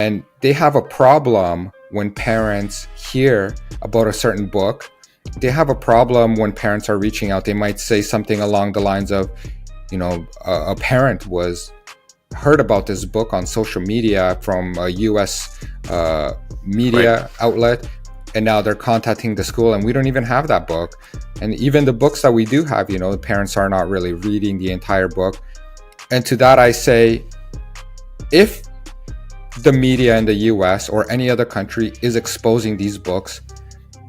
And they have a problem when parents hear about a certain book. They have a problem when parents are reaching out. They might say something along the lines of, a parent was heard about this book on social media from a US media outlet, and now they're contacting the school, and we don't even have that book. And even the books that we do have, the parents are not really reading the entire book. And to that I say, if the media in the US or any other country is exposing these books,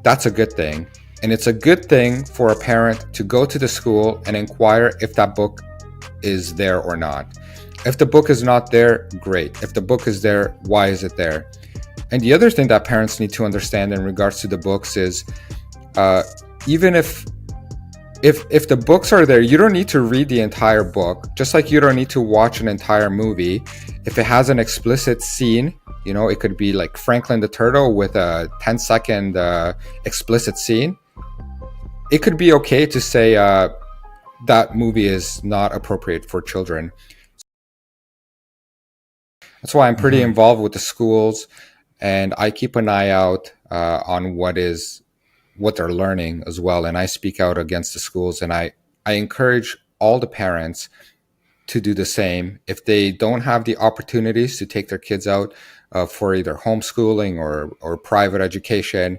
that's a good thing. And it's a good thing for a parent to go to the school and inquire if that book is there or not. If the book is not there, great. If the book is there, why is it there? And the other thing that parents need to understand in regards to the books is, even if the books are there, you don't need to read the entire book. Just like you don't need to watch an entire movie. If it has an explicit scene, it could be like Franklin the Turtle with a 10-second explicit scene. It could be okay to say that movie is not appropriate for children. That's why I'm pretty involved with the schools, and I keep an eye out on what they're learning as well. And I speak out against the schools, and I encourage all the parents to do the same. If they don't have the opportunities to take their kids out for either homeschooling or private education,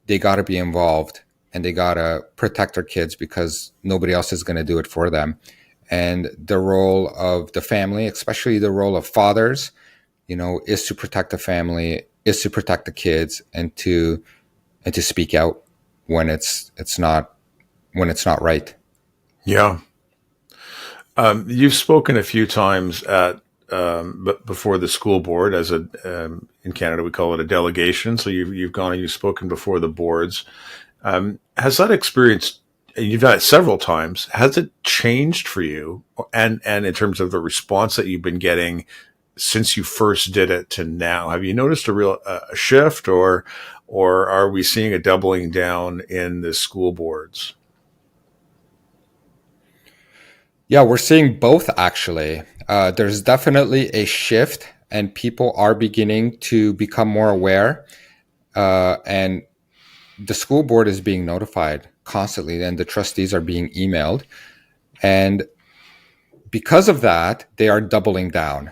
they got to be involved, and they got to protect their kids, because nobody else is going to do it for them. And the role of the family, especially the role of fathers, is to protect the family, is to protect the kids, and to speak out when it's not right. Yeah. You've spoken a few times at before the school board as in Canada we call it a delegation. So you've gone and you've spoken before the boards. Has that experience? You've done it several times. Has it changed for you? And in terms of the response that you've been getting since you first did it to now, have you noticed a real shift, or are we seeing a doubling down in the school boards? Yeah, we're seeing both, actually. There's definitely a shift, and people are beginning to become more aware. And the school board is being notified constantly, and the trustees are being emailed. And because of that, they are doubling down,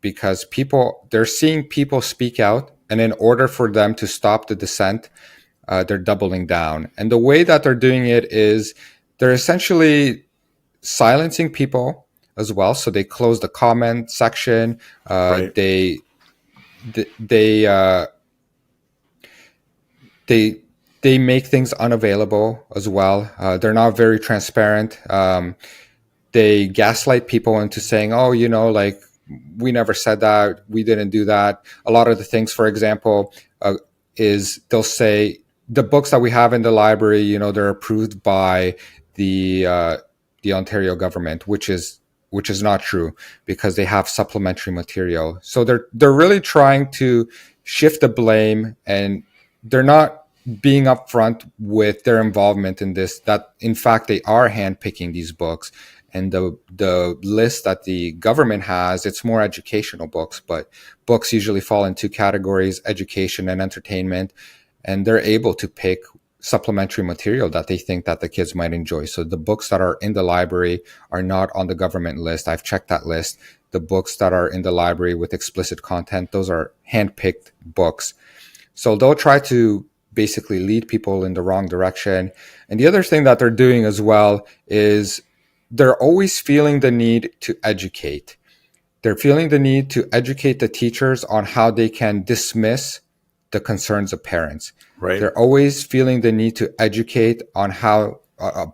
because they're seeing people speak out, and in order for them to stop the dissent, they're doubling down. And the way that they're doing it is they're essentially silencing people as well. So they close the comment section. Right. They make things unavailable as well. They're not very transparent. They gaslight people into saying, "Oh, like, we never said that. We didn't do that." A lot of the things, for example, is they'll say the books that we have in the library, they're approved by the Ontario government, which is not true, because they have supplementary material. So they're really trying to shift the blame, and they're not being upfront with their involvement in this, that in fact they are handpicking these books. And the list that the government has, it's more educational books, but books usually fall in two categories: education and entertainment. And they're able to pick supplementary material that they think that the kids might enjoy. So the books that are in the library are not on the government list. I've checked that list. The books that are in the library with explicit content, those are handpicked books. So they'll try to basically lead people in the wrong direction. And the other thing that they're doing as well is they're always feeling the need to educate. They're feeling the need to educate the teachers on how they can dismiss the concerns of parents. Right. They're always feeling the need to educate on how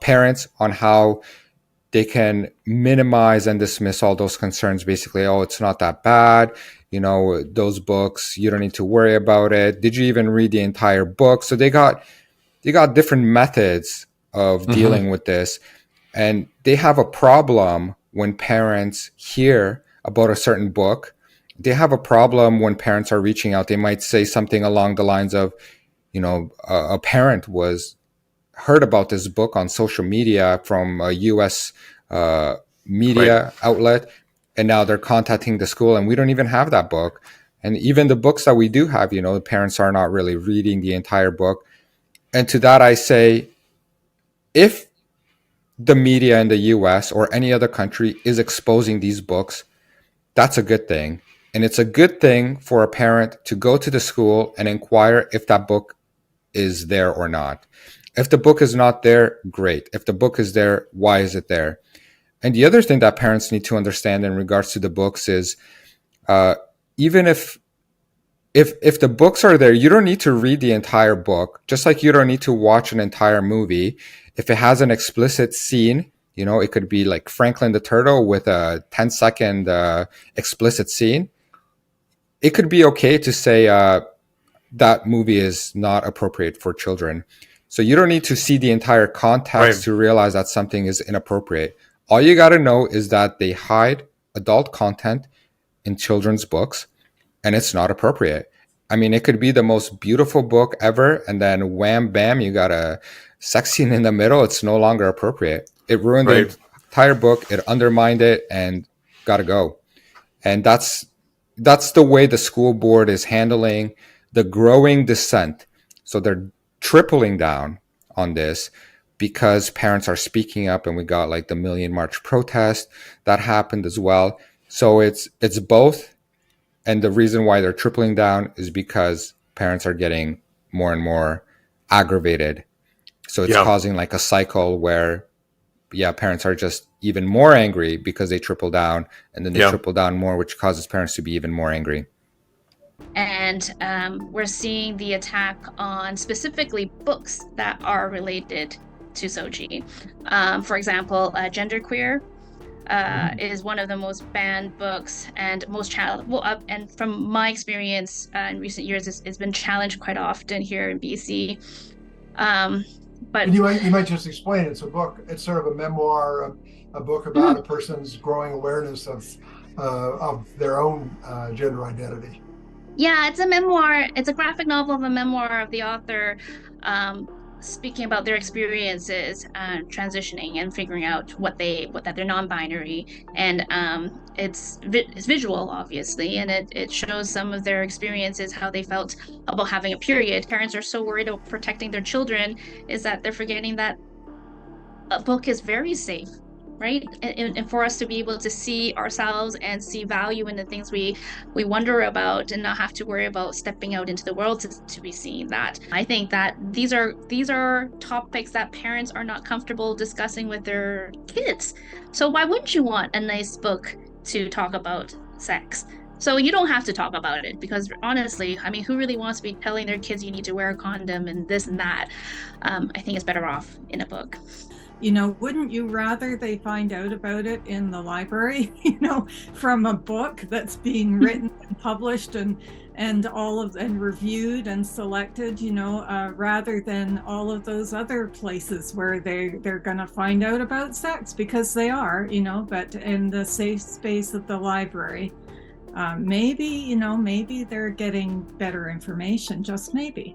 parents on how they can minimize and dismiss all those concerns. Basically, "Oh, it's not that bad. Those books, you don't need to worry about it. Did you even read the entire book?" So they got different methods of dealing with this. And they have a problem when parents hear about a certain book. They have a problem when parents are reaching out. They might say something along the lines of, a parent was heard about this book on social media from a US media outlet, and now they're contacting the school, and we don't even have that book. And even the books that we do have, the parents are not really reading the entire book. And to that, I say, if the media in the US or any other country is exposing these books, that's a good thing. And it's a good thing for a parent to go to the school and inquire if that book is there or not. If the book is not there, great. If the book is there, why is it there? And the other thing that parents need to understand in regards to the books is, uh, even if the books are there, you don't need to read the entire book, just like you don't need to watch an entire movie. If it has an explicit scene, it could be like Franklin the Turtle with a 10-second explicit scene. It could be okay to say that movie is not appropriate for children. So you don't need to see the entire context Right. to realize that something is inappropriate. All you got to know is that they hide adult content in children's books, and it's not appropriate. I mean, it could be the most beautiful book ever, and then wham, bam, you got a sex scene in the middle. It's no longer appropriate. It ruined the Right. entire book. It undermined it, and got to go. And that's the way the school board is handling the growing dissent. So they're tripling down on this because parents are speaking up, and we got like the Million March protest that happened as well. So it's both, and the reason why they're tripling down is because parents are getting more and more aggravated. So it's Yeah. causing like a cycle where, yeah, parents are just even more angry because they triple down, and then they Yeah. triple down more, which causes parents to be even more angry. And we're seeing the attack on specifically books that are related to Soji. For example, Genderqueer is one of the most banned books and most and from my experience in recent years, it's been challenged quite often here in BC. But And you might just explain it's a book. It's sort of a memoir, a book about a person's growing awareness of their own gender identity. yeah, it's a memoir. It's a graphic novel of a memoir of the author, speaking about their experiences transitioning and figuring out that they're non-binary, and it's visual, obviously, and it shows some of their experiences, how they felt about having a period. Parents are so worried about protecting their children is that they're forgetting that a book is very safe, right? And for us to be able to see ourselves and see value in the things we wonder about, and not have to worry about stepping out into the world to be seeing that. I think that these are topics that parents are not comfortable discussing with their kids. So why wouldn't you want a nice book to talk about sex? So you don't have to talk about it, because honestly, I mean, who really wants to be telling their kids you need to wear a condom and this and that? I think it's better off in a book. Wouldn't you rather they find out about it in the library, from a book that's being written and published and reviewed and selected, rather than all of those other places where they're going to find out about sex, because they are, but in the safe space of the library, maybe they're getting better information, just maybe.